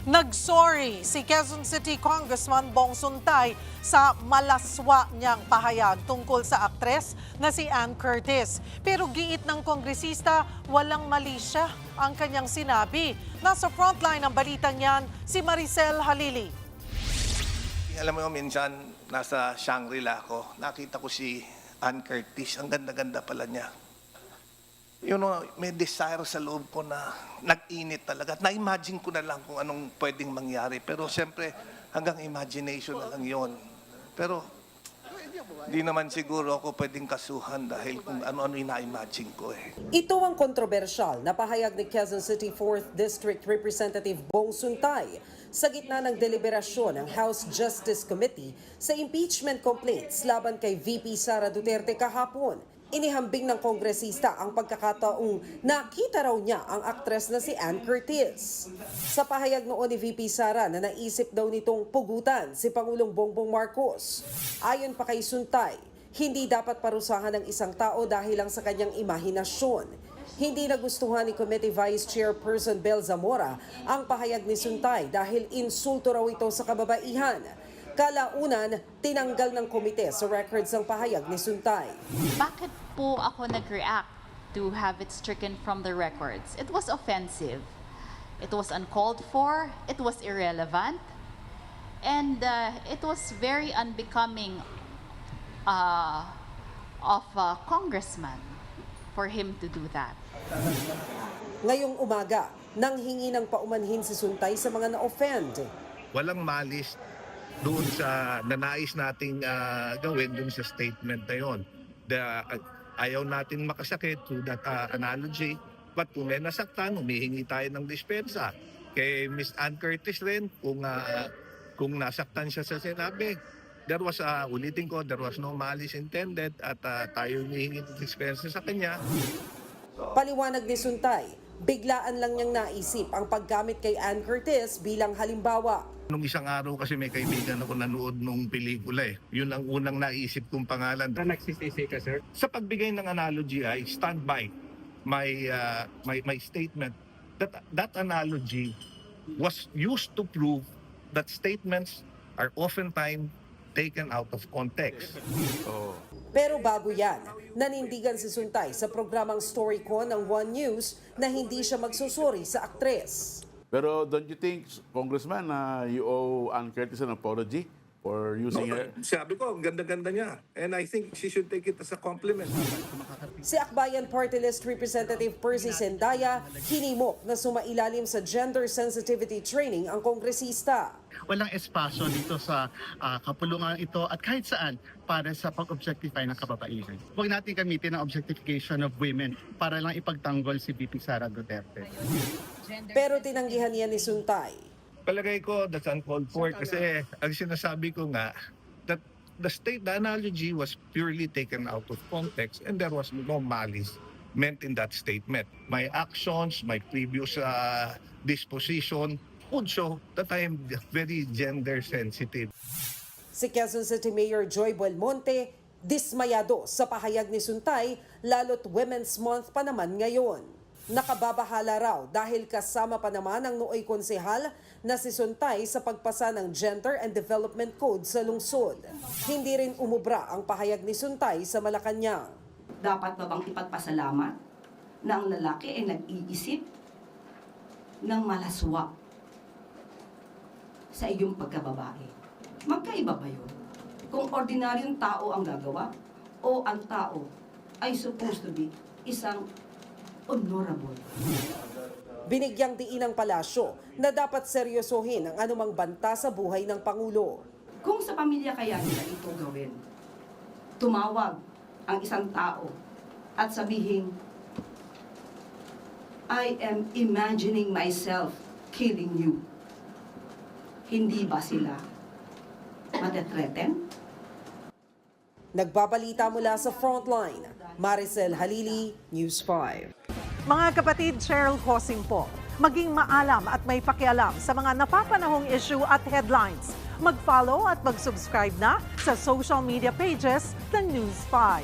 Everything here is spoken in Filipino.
Nagsorry si Quezon City Congressman Bong Suntay sa malaswa niyang pahayag tungkol sa aktres na si Ann Curtis. Pero giit ng kongresista, walang mali siya ang kanyang sinabi. Nasa frontline ng balitang yan, si Maricel Halili. Alam mo, minsan nasa Shangri-La ako, nakita ko si Ann Curtis. Ang ganda-ganda pala niya. May desire sa loob ko na nag-init talaga. Na-imagine ko na lang kung anong pwedeng mangyari. Pero siyempre, hanggang imagination na lang yon. Pero, di naman siguro ako pwedeng kasuhan dahil kung ano-ano yung na-imagine ko eh. Ito ang kontrobersyal na pahayag ni Quezon City 4th District Representative Bong Suntay sa gitna ng deliberasyon ng House Justice Committee sa impeachment complaints laban kay VP Sara Duterte kahapon. Inihambing ng kongresista ang pagkakataong nakita raw niya ang aktres na si Ann Curtis. Sa pahayag noon ni VP Sara na naisip daw nitong pugutan si Pangulong Bongbong Marcos. Ayon pa kay Suntay, hindi dapat parusahan ng isang tao dahil lang sa kanyang imahinasyon. Hindi nagustuhan ni Committee Vice Chairperson Bel Zamora ang pahayag ni Suntay dahil insulto raw ito sa kababaihan. Kalaunan, tinanggal ng komite sa records ang pahayag ni Suntay. Bakit po ako nag-react to have it stricken from the records? It was offensive. It was uncalled for. It was irrelevant. And it was very unbecoming of a congressman for him to do that. Ngayong umaga, nanghingi ng paumanhin si Suntay sa mga na-offend. Walang malis doon sa nanais nating gawin doon sa statement na yon. Ayaw natin makasakit through that analogy. But kung may nasaktan, humihingi tayo ng dispensa. Kay Miss Ann Curtis rin, kung nasaktan siya sa sinabi, ulitin ko, there was no malice intended at tayo humihingi ng dispensa sa kanya. Paliwanag ni Suntay, biglaan lang niyang naisip ang paggamit kay Ann Curtis bilang halimbawa. Nung isang araw kasi may kaibigan ako nanood nung pelikula eh. Yun ang unang naisip kong pangalan. Nagsisisi ka, sir? Sa pagbigay ng analogy, I stand by my statement that analogy was used to prove that statements are oftentimes taken out of context. Pero bago yan, nanindigan si Suntay sa programang StoryCon ng One News na hindi siya magsusuri sa aktres. Pero don't you think, Congressman, you owe Ann Curtis an apology for using her? Sabi ko, ang ganda-ganda niya. And I think she should take it as a compliment. Si Akbayan Party List Representative Percy Sendaya, hinimok na sumailalim sa gender sensitivity training ang kongresista. Walang espasyo dito sa kapulungan ito at kahit saan para sa pag-objectify ng kababaihan. Huwag natin gamitin ang objectification of women para lang ipagtanggol si VP Sara Duterte. Pero tinanggihan niya ni Suntay. Palagay ko, that's uncalled for kasi ang sinasabi ko nga, that the analogy was purely taken out of context and there was no malice meant in that statement. My actions, my previous disposition would show that I am very gender sensitive. Si Quezon City Mayor Joy Belmonte, dismayado sa pahayag ni Suntay, lalo't Women's Month pa naman ngayon. Nakababahala raw dahil kasama pa naman ang nooy konsehal na si Suntay sa pagpasa ng Gender and Development Code sa lungsod. Hindi rin umubra ang pahayag ni Suntay sa Malacanang. Dapat ba bang ipagpasalamat na ang lalaki ay nag-iisip ng malaswa sa iyong pagkababae? Magkaiba ba yun? Kung ordinaryong tao ang gagawa o ang tao ay supposed to be isang honorable. Binigyang diin ng palasyo na dapat seryosohin ang anumang banta sa buhay ng Pangulo. Kung sa pamilya kaya nila ito gawin, tumawag ang isang tao at sabihin, I am imagining myself killing you. Hindi ba sila matatreten? Nagbabalita mula sa Frontline, Maricel Halili, News 5. Mga kapatid, Cheryl Cosing po. Maging maalam at may pakialam sa mga napapanahong issue at headlines. Mag-follow at mag-subscribe na sa social media pages ng News 5.